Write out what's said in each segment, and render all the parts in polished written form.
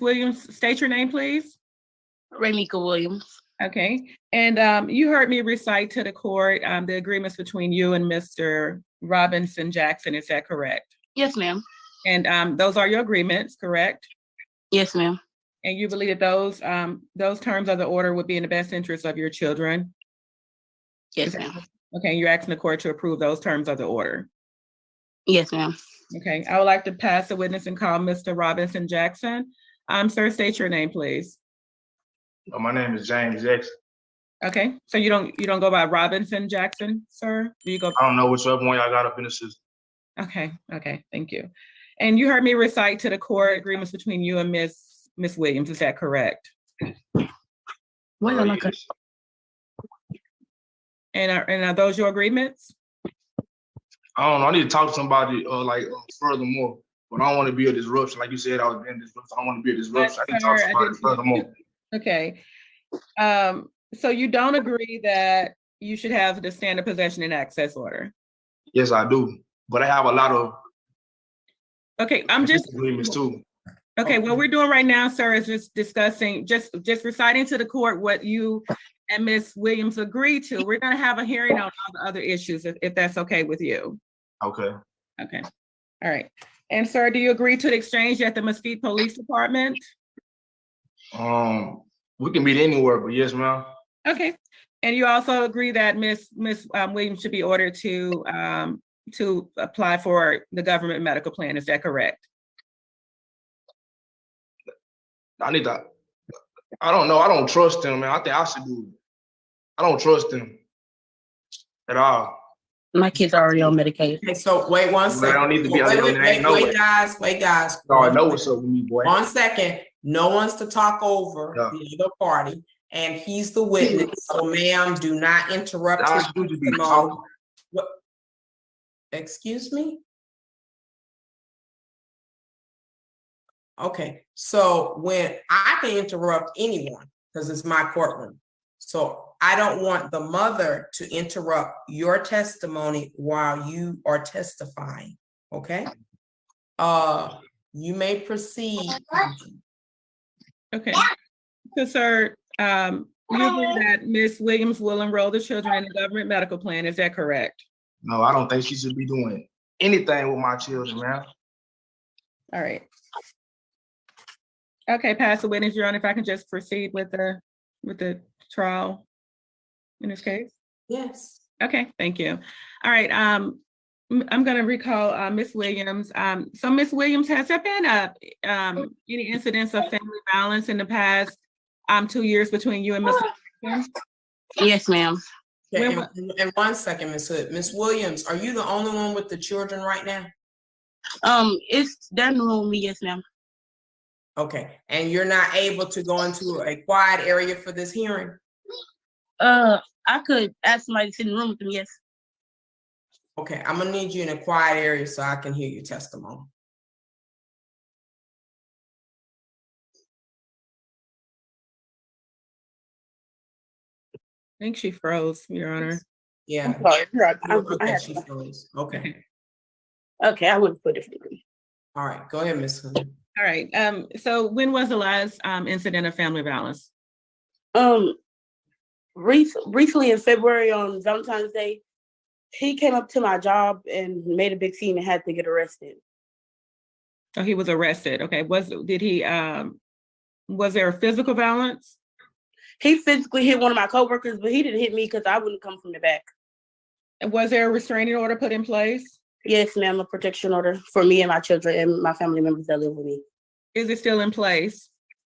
Williams, state your name, please. Ramika Williams. Okay. And you heard me recite to the court the agreements between you and Mr. Robinson Jackson. Is that correct? Yes, ma'am. And those are your agreements, correct? Yes, ma'am. And you believe that those terms of the order would be in the best interest of your children? Yes, ma'am. Okay, you're asking the court to approve those terms of the order? Yes, ma'am. Okay, I would like to pass the witness and call Mr. Robinson Jackson. Sir, state your name, please. My name is James Jackson. Okay, so you don't go by Robinson Jackson, sir? Do you go? I don't know whichever one y'all got up in the system. Okay, thank you. And you heard me recite to the court agreements between you and Miss Williams. Is that correct? Yes. And are those your agreements? I don't know. I need to talk to somebody furthermore. But I don't want to be a disruption. Like you said, I was being disruption. I don't want to be a disruption. I need to talk to somebody furthermore. Okay. So you don't agree that you should have the standard possession and access order? Yes, I do. But I have a lot of agreements too. Okay, what we're doing right now, sir, is just discussing, just reciting to the court what you and Ms. Williams agreed to. We're going to have a hearing on all the other issues, if that's okay with you. Okay. Okay. All right. And sir, do you agree to the exchange at the Mesquite Police Department? We can meet anywhere, but yes, ma'am. Okay. And you also agree that Ms. Williams should be ordered to apply for the government medical plan. Is that correct? I don't know. I don't trust him, man. I think I should do it. I don't trust him at all. My kids are already on medication. Okay, so wait one second. I don't need to be wait, guys. No, I know what's up with me, boy. 1 second. No one's to talk over the other party, and he's the witness. So, ma'am, do not interrupt his testimony. What? Excuse me? Okay, so when I can interrupt anyone because it's my courtroom. So I don't want the mother to interrupt your testimony while you are testifying. Okay. You may proceed. Okay. So, sir, you agree that Ms. Williams will enroll the children in the government medical plan. Is that correct? No, I don't think she should be doing anything with my children, man. All right. Okay, pass the witness, Your Honor, if I can just proceed with the trial in this case? Yes. Okay, thank you. All right, I'm going to recall Ms. Williams. So Ms. Williams, has there been any incidents of family violence in the past 2 years between you and Mr. Jackson? Yes, ma'am. Okay, and 1 second, Ms. Hood. Ms. Williams, are you the only one with the children right now? It's done with me, yes, ma'am. Okay, and you're not able to go into a quiet area for this hearing? I could ask somebody to sit in the room with them, yes. Okay, I'm gonna need you in a quiet area so I can hear your testimony. I think she froze, Your Honor. Yeah. She froze. Okay. Okay, I wouldn't put it for you. All right, go ahead, Ms. Hood. All right, so when was the last incident of family violence? Recently in February on Valentine's Day, he came up to my job and made a big scene and had to get arrested. Oh, he was arrested. Okay. Was there a physical violence? He physically hit one of my coworkers, but he didn't hit me because I wouldn't come from the back. And was there a restraining order put in place? Yes, ma'am, a protection order for me and my children and my family members that live with me. Is it still in place?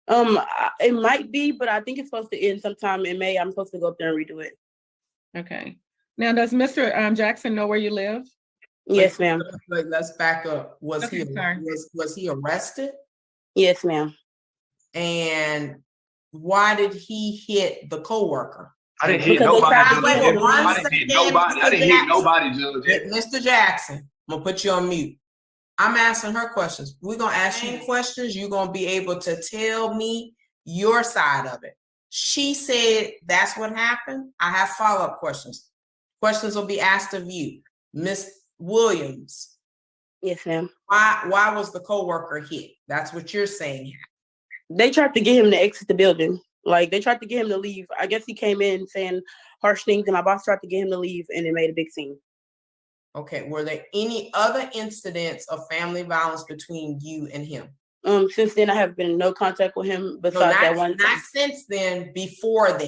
It might be, but I think it's supposed to end sometime in May. I'm supposed to go up there and redo it. Okay. Now, does Mr. Jackson know where you live? Yes, ma'am. Let's back up. Was he arrested? Yes, ma'am. And why did he hit the coworker? I didn't hit nobody. I didn't hit nobody, Judge. Mr. Jackson, I'm gonna put you on mute. I'm asking her questions. We're gonna ask you questions. You're gonna be able to tell me your side of it. She said that's what happened. I have follow-up questions. Questions will be asked of you. Miss Williams. Yes, ma'am. Why was the coworker hit? That's what you're saying. They tried to get him to exit the building. Like, they tried to get him to leave. I guess he came in saying harsh things, and my boss tried to get him to leave, and it made a big scene. Okay, were there any other incidents of family violence between you and him? Since then, I have been in no contact with him No, besides that not, one not time. since then, before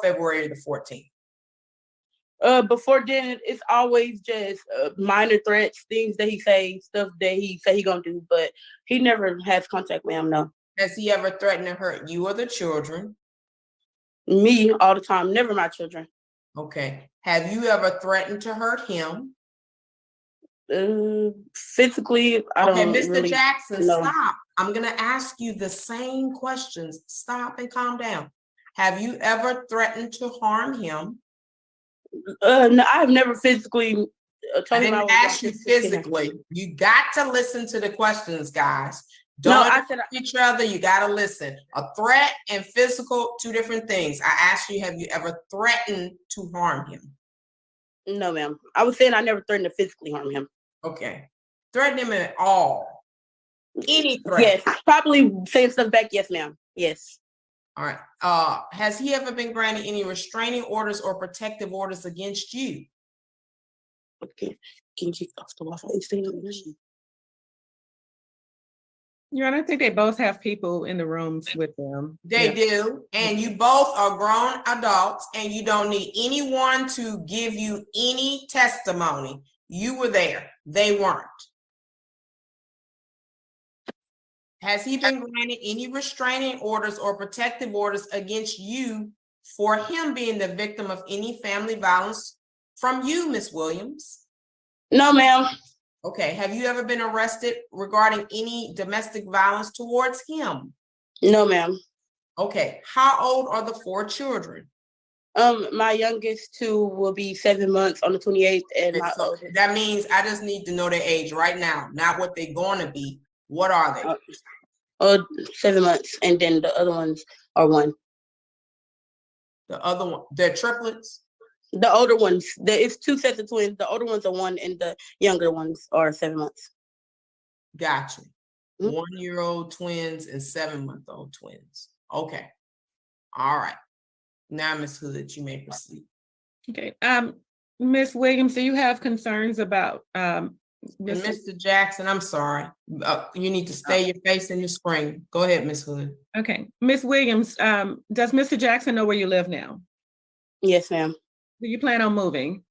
February the 14th. Before then, it's always just minor threats, things that he say, stuff that he say he gonna do, but he never has contact with him. No, Has he ever threatened to hurt you or the children? me all the time, never my children. Okay. Have you ever threatened to hurt him? Physically, I Okay, don't Mr. really Jackson, know. stop. I'm gonna ask you the same questions. Stop and calm down. Have you ever threatened to harm him? No, I've never physically I told him I didn't was ask you gonna kick him. physically. You got to listen to the questions, guys. No, Don't I said each other. You got to listen. A threat and physical, two different things. I asked you, have you ever threatened to harm him? no, ma'am. I was saying I never threatened to physically harm him. Okay. Threaten him at all. Any threat. Yes, probably saying stuff back. Yes, ma'am. Yes. All right. Has he ever been granted any restraining orders or protective orders against you? Okay. Can you get off the Wi-Fi? It's staying on the machine. Your Honor, I think they both have people in the rooms with them. They Yeah. do. And you both are grown adults and you don't need anyone to give you any testimony. You were there. They weren't. Has he been granted any restraining orders or protective orders against you for him being the victim of any family violence from you, Ms. Williams? No, ma'am. Okay. Have you ever been arrested regarding any domestic violence towards him? No, ma'am. Okay. How old are the 4 children? My youngest 2 will be 7 months on the 28th, and Okay, my so oldest. that means I just need to know their age right now, not what they're going to be. What are they? 7 months, and then the other ones are 1. The other one, they're triplets? The older ones, it's 2 sets of twins. The older ones are 1, and the younger ones are 7 months. Gotcha. Mhm. 1-year-old twins and 7-month-old twins. Okay. All right. Now, Ms. Hood, you may proceed. Okay. Ms. Williams, do you have concerns about And Mr. Jackson, I'm sorry. You need to stay your face in the screen. Go ahead, Ms. Hood. Okay. Ms. Williams, does Mr. Jackson know where you live now? Yes, ma'am. Do you plan on moving?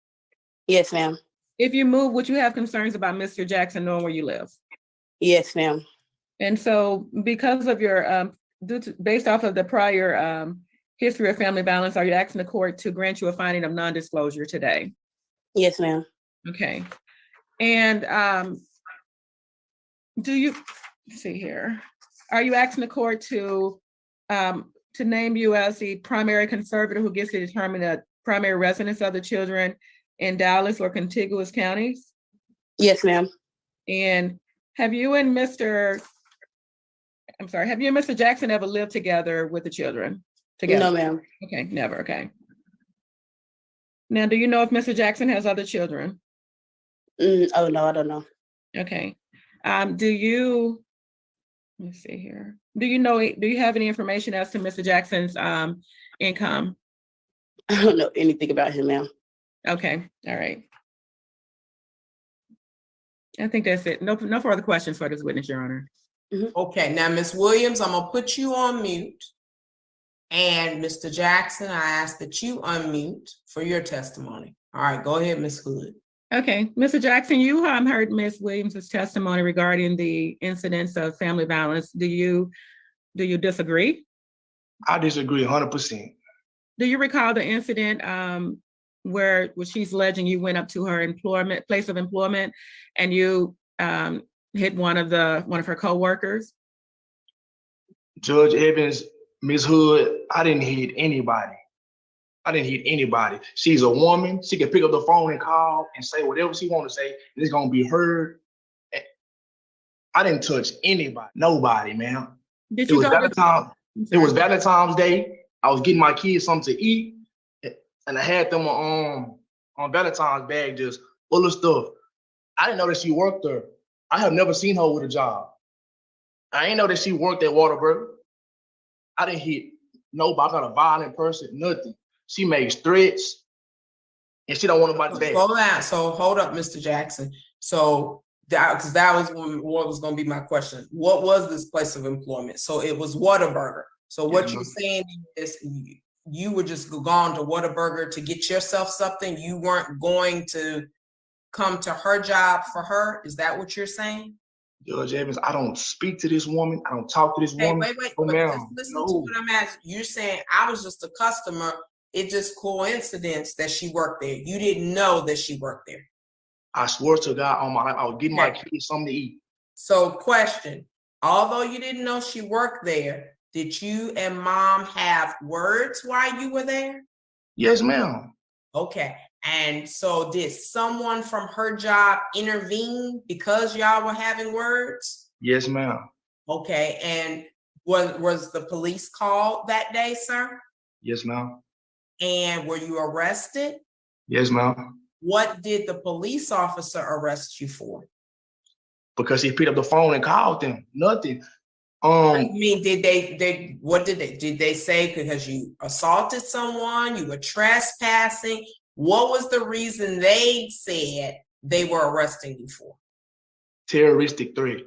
Yes, ma'am. If you move, would you have concerns about Mr. Jackson knowing where you live? Yes, ma'am. And so because of your, based off of the prior history of family violence, are you asking the court to grant you a finding of non-disclosure today? Yes, ma'am. Okay. And do you, let's see here, are you asking the court to name you as the primary conservator who gets to determine the primary residence of the children in Dallas or contiguous counties? Yes, ma'am. And have you and Mr. Jackson ever lived together with the children? Together? No, ma'am. Okay, never, okay. Now, do you know if Mr. Jackson has other children? Oh, no, I don't know. Okay. Let me see here. Do you have any information as to Mr. Jackson's income? I don't know anything about him, ma'am. Okay, all right. I think that's it. No further questions for this witness, Your Honor. Okay, now, Ms. Williams, I'm gonna put you on mute. And Mr. Jackson, I ask that you unmute for your testimony. All right, go ahead, Ms. Hood. Okay, Mr. Jackson, you heard Ms. Williams's testimony regarding the incidents of family violence. Do you disagree? I disagree 100%. Do you recall the incident where she's alleging you went up to her place of employment and you hit one of her coworkers? Judge Evans, Ms. Hood, I didn't hit anybody. She's a woman. She can pick up the phone and call and say whatever she want to say, and it's gonna be heard. I didn't touch anybody, nobody, man. It was Valentine's Day. I was getting my kids something to eat, and I had them on Valentine's bag just full of stuff. I didn't know that she worked there. I have never seen her with a job. I didn't know that she worked at Whataburger. I didn't hit nobody. I'm not a violent person, nothing. She makes threats and she don't want nobody back. Slow down. So hold up, Mr. Jackson. So because that was what was going to be my question. What was this place of employment? So it was Whataburger. So what you're saying is you were just gone to Whataburger to get yourself something. You weren't going to come to her job for her. Is that what you're saying? Judge Evans, I don't speak to this woman. I don't talk to this woman. Wait. Oh, Just listen to what I'm asking. You're saying I was just a customer. It's just coincidence that she worked there. You didn't know that she worked there. I swear to God on my life, I was getting my kids something to eat. So question, although you didn't know she worked there, did you and mom have words while you were there? Yes, ma'am. Okay. And so did someone from her job intervene because y'all were having words? Yes, ma'am. Okay. And was the police called that day, sir? Yes, ma'am. And were you arrested? Yes, ma'am. What did the police officer arrest you for? Because he picked up the phone and called them. Nothing. I mean, did they say because you assaulted someone, you were trespassing? What was the reason they said they were arresting you for? Terroristic threat.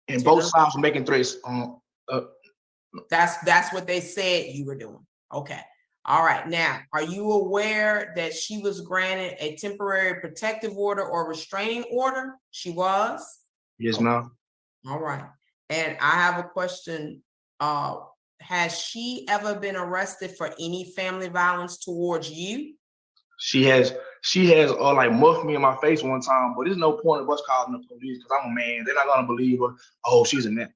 And both sides were making threats. That's what they said you were doing. Okay. All right. Now, are you aware that she was granted a temporary protective order or restraining order? She was? Yes, ma'am. All right. And I have a question. Has she ever been arrested for any family violence towards you? She has like muffed me in my face one time, but there's no point of us calling the police because I'm a man. They're not gonna believe her. Oh, she's a man.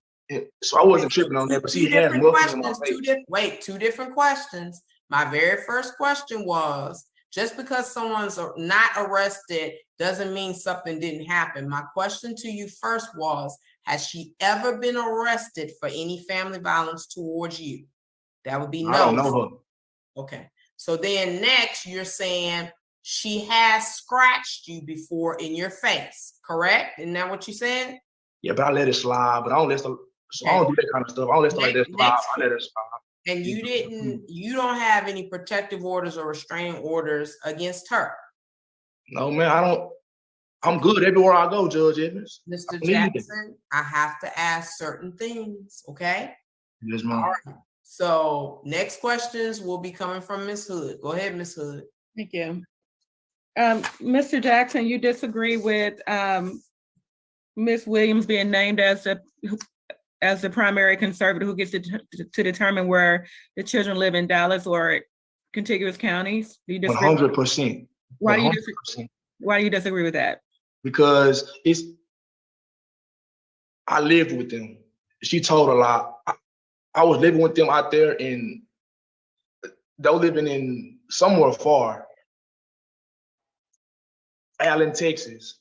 So I wasn't tripping on that, but she has muffed me in my face. Two different questions. My very first question was, just because someone's not arrested doesn't mean something didn't happen. My question to you first was, has she ever been arrested for any family violence towards you? That would be no. I don't know her. Okay. So then next, you're saying she has scratched you before in your face, correct? Isn't that what you said? Yeah, but I let it slide, but I don't let her, so I don't do that kind of stuff. I don't let stuff like that slide. I let it slide. And you don't have any protective orders or restraining orders against her? No, man, I don't. I'm good everywhere I go, Judge Evans. Mr. Jackson, I have to ask certain things, okay? Yes, ma'am. All right. So next questions will be coming from Ms. Hood. Go ahead, Ms. Hood. Thank you. Mr. Jackson, you disagree with Ms. Williams being named as the primary conservator who gets to determine where the children live in Dallas or contiguous counties? Do you disagree? 100%. Why do you disagree? Why do you disagree with that? Because I lived with them. She told a lot. I was living with them out there and they were living in somewhere far. Allen, Texas.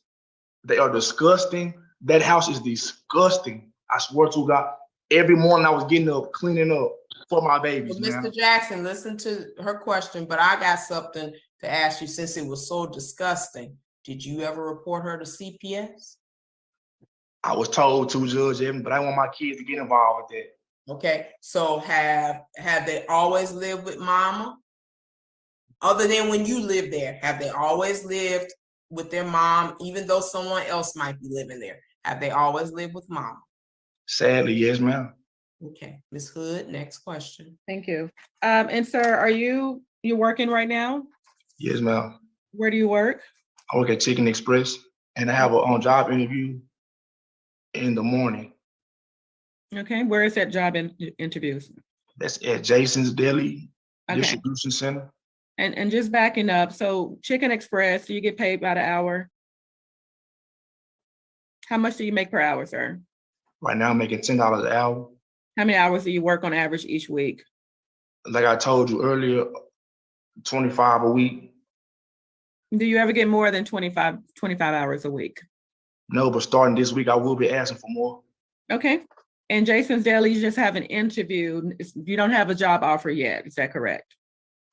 They are disgusting. That house is disgusting. I swear to God. Every morning I was getting up, cleaning up for my babies. Well, Mr. Jackson, listen to her question, but I got something to ask you since it was so disgusting. Did you ever report her to CPS? I was told to, Judge Evans, but I want my kids to get involved with that. Okay, so have they always lived with mama? Other than when you lived there, have they always lived with their mom, even though someone else might be living there? Have they always lived with mama? Sadly, yes, ma'am. Okay, Ms. Hood, next question. Thank you. And sir, are you working right now? Yes, ma'am. Where do you work? I work at Chicken Express, and I have a on-job interview in the morning. Okay, where is that job interviews? That's at Jason's Deli Okay. Distribution Center. And just backing up, so Chicken Express, do you get paid by the hour? How much do you make per hour, sir? Right now, I'm making $10 an hour. How many hours do you work on average each week? Like I told you earlier, 25 a week. Do you ever get more than 25 hours a week? No, but starting this week, I will be asking for more. Okay. And Jason's Deli, you just have an interview. You don't have a job offer yet. Is that correct?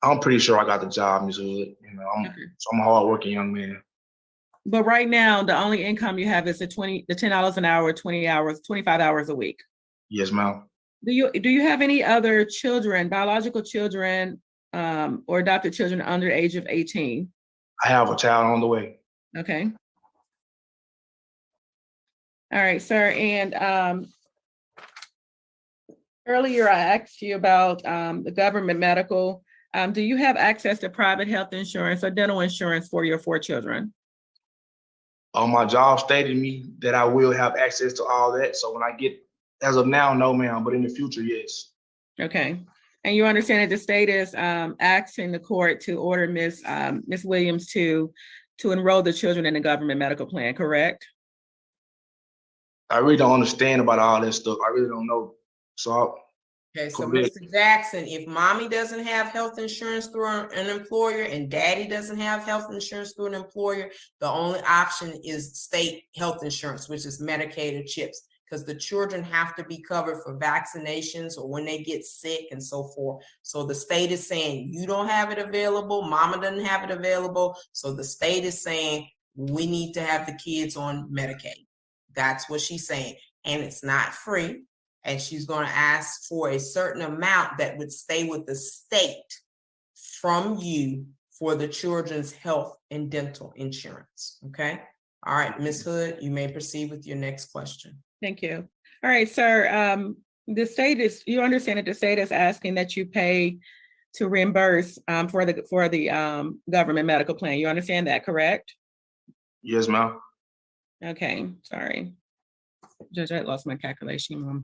I'm pretty sure I got the job, Ms. Hood. You know, so I'm a hardworking young man. But right now, the only income you have is the $10 an hour, 20 hours, 25 hours a week. Yes, ma'am. Do you have any other children, biological children, or adopted children under the age of 18? I have a child on the way. Okay. All right, sir. And earlier I asked you about the government medical. Do you have access to private health insurance or dental insurance for your 4 children? My job stated me that I will have access to all that. So when I get, as of now, no, ma'am, but in the future, yes. Okay. And you understand that the state is asking the court to order Ms. Williams to enroll the children in the government medical plan, correct? I really don't understand about all that stuff. I really don't know. So Okay, so correct. Mr. Jackson, if mommy doesn't have health insurance through an employer and daddy doesn't have health insurance through an employer, the only option is state health insurance, which is Medicaid or CHIPS, because the children have to be covered for vaccinations or when they get sick and so forth. So the state is saying you don't have it available, mama doesn't have it available. So the state is saying we need to have the kids on Medicaid. That's what she's saying. And it's not free. And she's going to ask for a certain amount that would stay with the state from you for the children's health and dental insurance. Okay. All right, Ms. Hood, you may proceed with your next question. Thank you. All right, sir. The state is, you understand that the state is asking that you pay to reimburse for the government medical plan. You understand that, correct? Yes, ma'am. Okay, sorry. Judge, I lost my calculation.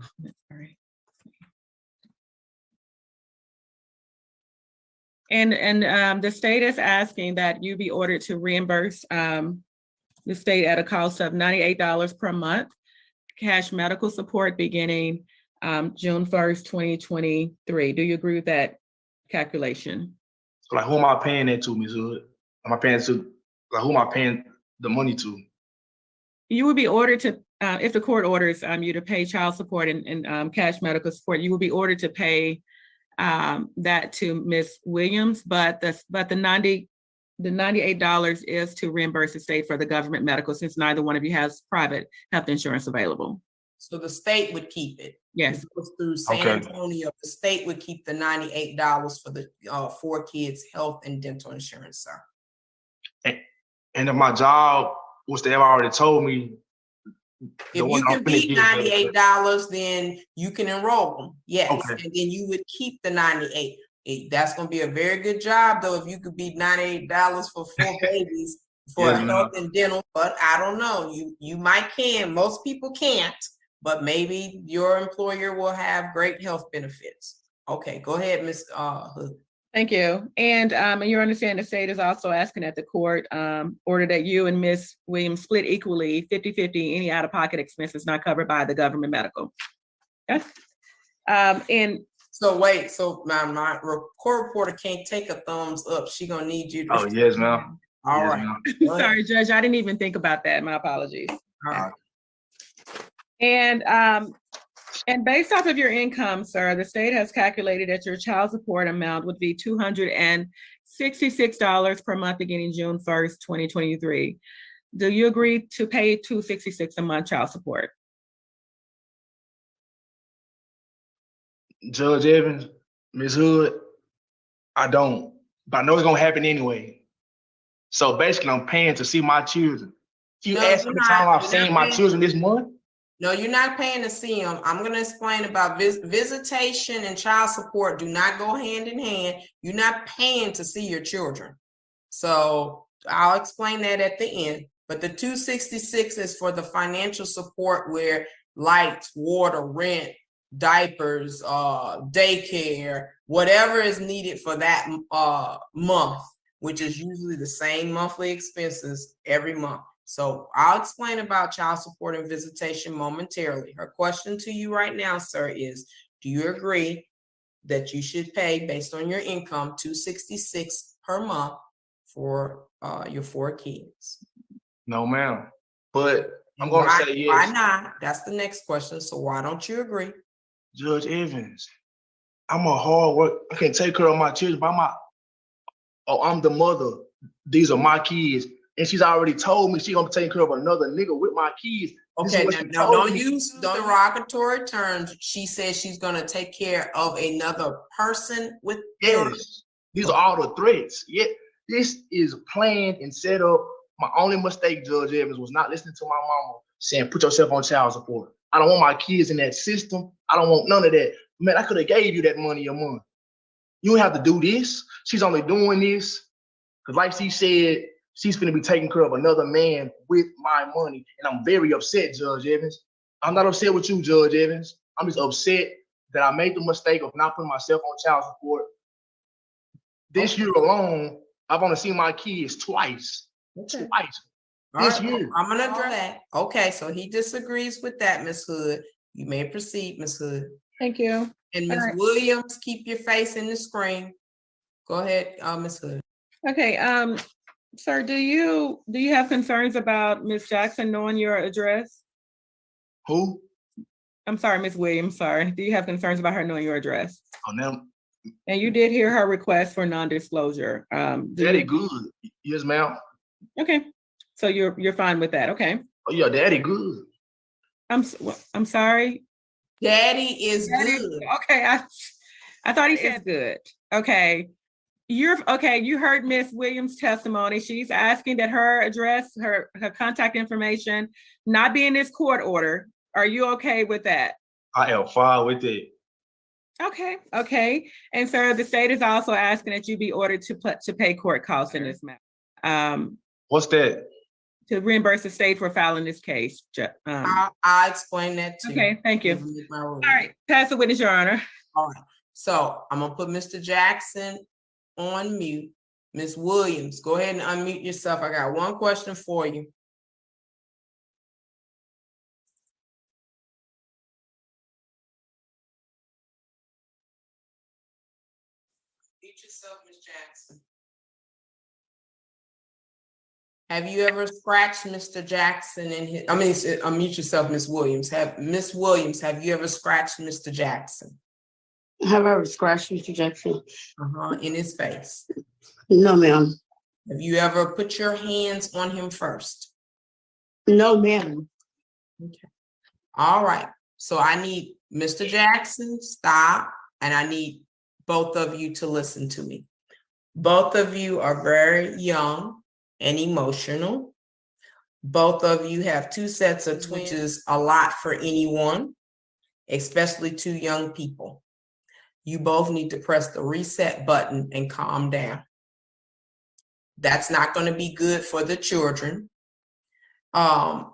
Sorry. And the state is asking that you be ordered to reimburse the state at a cost of $98 per month, cash medical support beginning June 1st, 2023. Do you agree with that calculation? So like, who am I paying that to, Ms. Hood? Am I paying to, like, who am I paying the money to? You would be ordered to, if the court orders you to pay child support and cash medical support, you will be ordered to pay that to Ms. Williams, but the $98 is to reimburse the state for the government medical, since neither one of you has private health insurance available. So the state would keep it. Yes. It goes through San Antonio. The state would keep the $98 for the 4 kids' health and dental insurance, sir. And if my job was they have already told me. If you can beat $98, then you can enroll them. Yes. Okay. And then you would keep the $98. That's going to be a very good job, though, if you could beat $98 for 4 babies for health and dental. But I don't know. You might can. Most people can't. But maybe your employer will have great health benefits. Okay, go ahead, Ms. Hood. Thank you. And you understand the state is also asking that the court order that you and Ms. Williams split equally 50-50 any out-of-pocket expenses not covered by the government medical. Okay. And so wait, so my court reporter can't take a thumbs up. She gonna need you to. Oh, yes, ma'am. All yes, right. Sorry, Judge, I didn't even think about that. My apologies. All right. And based off of your income, sir, the state has calculated that your child support amount would be $266 per month beginning June 1st, 2023. Do you agree to pay $266 a month child support? Judge Evans, Ms. Hood, I don't, but I know it's gonna happen anyway. So basically, I'm paying to see my children. You ask me the time I've seen my children this month? No, you're not paying to see them. I'm going to explain about visitation and child support do not go hand in hand. You're not paying to see your children. So I'll explain that at the end. But the $266 is for the financial support where lights, water, rent, diapers, daycare, whatever is needed for that month, which is usually the same monthly expenses every month. So I'll explain about child support and visitation momentarily. Her question to you right now, sir, is, do you agree that you should pay, based on your income, $266 per month for your 4 kids? No, ma'am. But I'm going to say yes. Why not? That's the next question. So why don't you agree? Judge Evans, I'm a hard work. I can take care of my children, but I'm the mother. These are my kids. And she's already told me she's gonna be taking care of another nigga with my kids. Okay, what she now told don't me. use derogatory terms. She said she's gonna take care of another person with your. Yes, these are all the threats. Yeah, this is planned and set up. My only mistake, Judge Evans, was not listening to my mama saying, put yourself on child support. I don't want my kids in that system. I don't want none of that. Man, I could have gave you that money a month. You don't have to do this. She's only doing this because, like she said, she's going to be taking care of another man with my money. And I'm very upset, Judge Evans. I'm not upset with you, Judge Evans. I'm just upset that I made the mistake of not putting myself on child support. This year alone, I've only seen my kids twice. Okay. Twice. All This right, year. I'm gonna address that. Okay, so he disagrees with that, Ms. Hood. You may proceed, Ms. Hood. Thank you. And Ms. right. Williams, keep your face in the screen. Go ahead, Ms. Hood. Okay, sir, do you have concerns about Ms. Jackson knowing your address? Who? I'm sorry, Ms. Williams, sorry. Do you have concerns about her knowing your address? Oh, now, And you did hear her request for non-disclosure. daddy good. Yes, ma'am. Okay, so you're fine with that, okay. Oh, yeah, daddy good. I'm sorry. Daddy is Daddy- good. Okay, I thought he said good. Okay. You heard Miss Williams' testimony. She's asking that her address, her contact information not be in this court order. Are you okay with that? I am fine with it. Okay. And sir, the state is also asking that you be ordered to pay court costs in this matter. What's that? To reimburse the state for filing this case. I'll explain that too. Okay, thank you. All right, pass the witness, Your Honor. All right, so I'm gonna put Mr. Jackson on mute. Ms. Williams, go ahead and unmute yourself. I got one question for you. Unmute yourself, Ms. Jackson. Have you ever scratched Mr. Jackson in his, unmute yourself, Ms. Williams. Ms. Williams, have you ever scratched Mr. Jackson? Have I ever scratched Mr. Jackson? In his face. No, ma'am. Have you ever put your hands on him first? No, ma'am. Okay. All right. So I need Mr. Jackson, stop, and I need both of you to listen to me. Both of you are very young and emotional. Both of you have two sets of twins, which is a lot for anyone, especially two young people. You both need to press the reset button and calm down. That's not going to be good for the children. I'm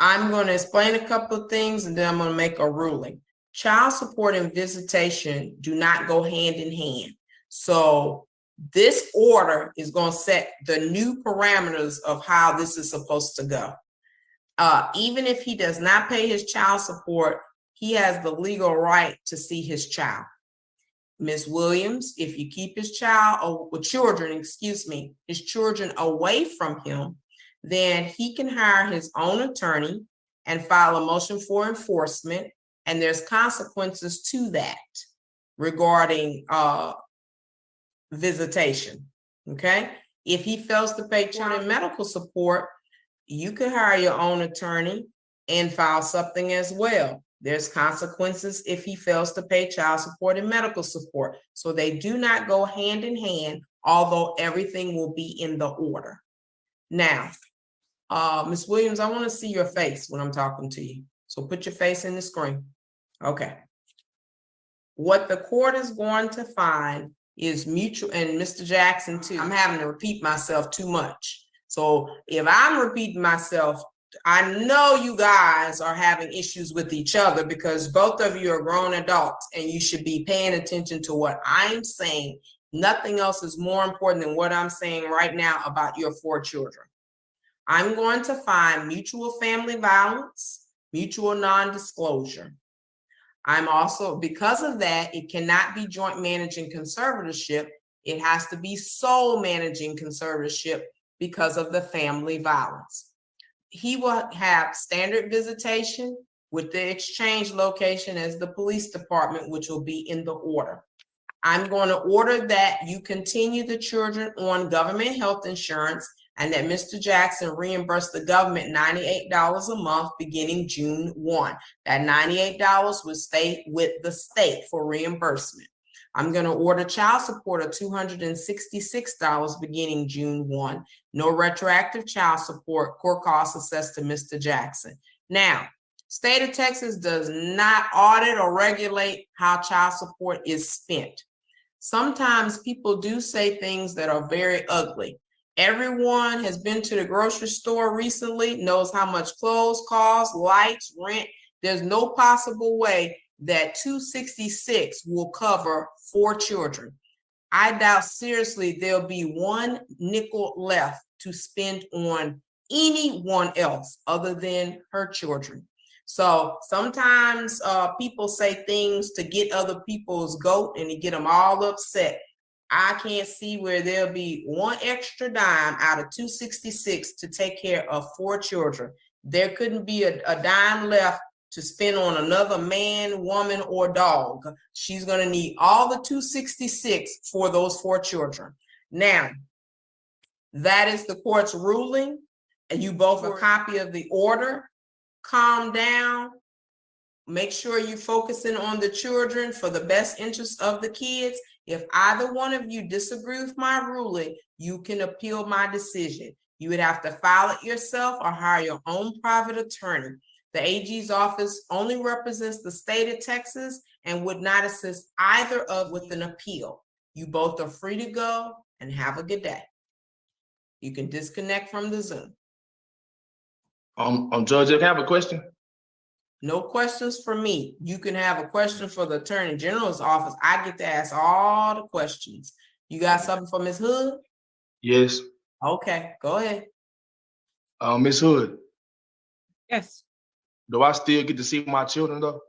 going to explain a couple of things and then I'm going to make a ruling. Child support and visitation do not go hand in hand. So this order is going to set the new parameters of how this is supposed to go. Even if he does not pay his child support, he has the legal right to see his child. Ms. Williams, if you keep his children away from him, then he can hire his own attorney and file a motion for enforcement, and there's consequences to that regarding visitation, okay? If he fails to pay child and medical support, you can hire your own attorney and file something as well. There's consequences if he fails to pay child support and medical support. So they do not go hand in hand, although everything will be in the order. Now, Ms. Williams, I want to see your face when I'm talking to you. So put your face in the screen. Okay. What the court is going to find is mutual, and Mr. Jackson too. I'm having to repeat myself too much. So if I'm repeating myself, I know you guys are having issues with each other because both of you are grown adults and you should be paying attention to what I'm saying. Nothing else is more important than what I'm saying right now about your 4 children. I'm going to find mutual family violence, mutual non-disclosure. I'm also, because of that, it cannot be joint managing conservatorship. It has to be sole managing conservatorship because of the family violence. He will have standard visitation with the exchange location as the police department, which will be in the order. I'm going to order that you continue the children on government health insurance, and that Mr. Jackson reimbursed the government $98 a month beginning June 1. That $98 would stay with the state for reimbursement. I'm going to order child support of $266 beginning June 1. No retroactive child support, court costs assessed to Mr. Jackson. Now, state of Texas does not audit or regulate how child support is spent. Sometimes people do say things that are very ugly. Everyone has been to the grocery store recently, knows how much clothes cost, lights, rent. There's no possible way that $266 will cover 4 children. I doubt seriously there'll be 1 nickel left to spend on anyone else other than her children. So sometimes people say things to get other people's goat and to get them all upset. I can't see where there'll be 1 extra dime out of $266 to take care of 4 children. There couldn't be a dime left to spend on another man, woman, or dog. She's going to need all the $266 for those 4 children. Now, that is the court's ruling, and you both have a copy of the order. Calm down. Make sure you're focusing on the children for the best interest of the kids. If either one of you disagree with my ruling, you can appeal my decision. You would have to file it yourself or hire your own private attorney. The AG's office only represents the state of Texas and would not assist either of with an appeal. You both are free to go and have a good day. You can disconnect from the Zoom. Judge, if I have a question. No questions for me. You can have a question for the Attorney General's office. I get to ask all the questions. You got something for Ms. Hood? Yes. Okay, go ahead. Ms. Hood, Yes. do I still get to see my children though?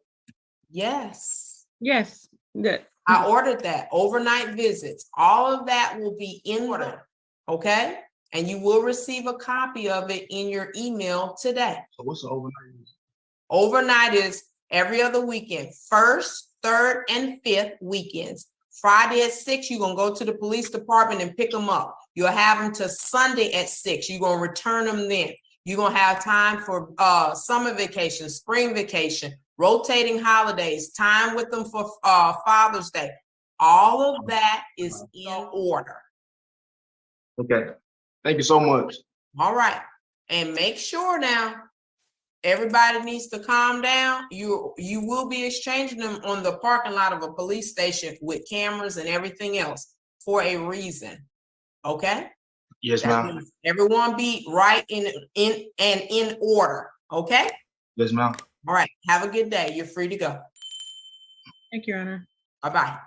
Yes. Yes. Good. I ordered that. Overnight visits. All of that will be in order. Okay? And you will receive a copy of it in your email today. So what's the overnight? Overnight is every other weekend, 1st, 3rd, and 5th weekends. Friday at 6, you're going to go to the police department and pick them up. You'll have them to Sunday at 6. You're going to return them then. You're going to have time for summer vacation, spring vacation, rotating holidays, time with them for Father's Day. All of that is in order. Okay. Thank you so much. All right. And make sure now, everybody needs to calm down. You will be exchanging them on the parking lot of a police station with cameras and everything else for a reason. Okay? Yes, ma'am. Everyone be right in order. Okay? Yes, ma'am. All right. Have a good day. You're free to go. Thank you, Your Honor. Bye-bye.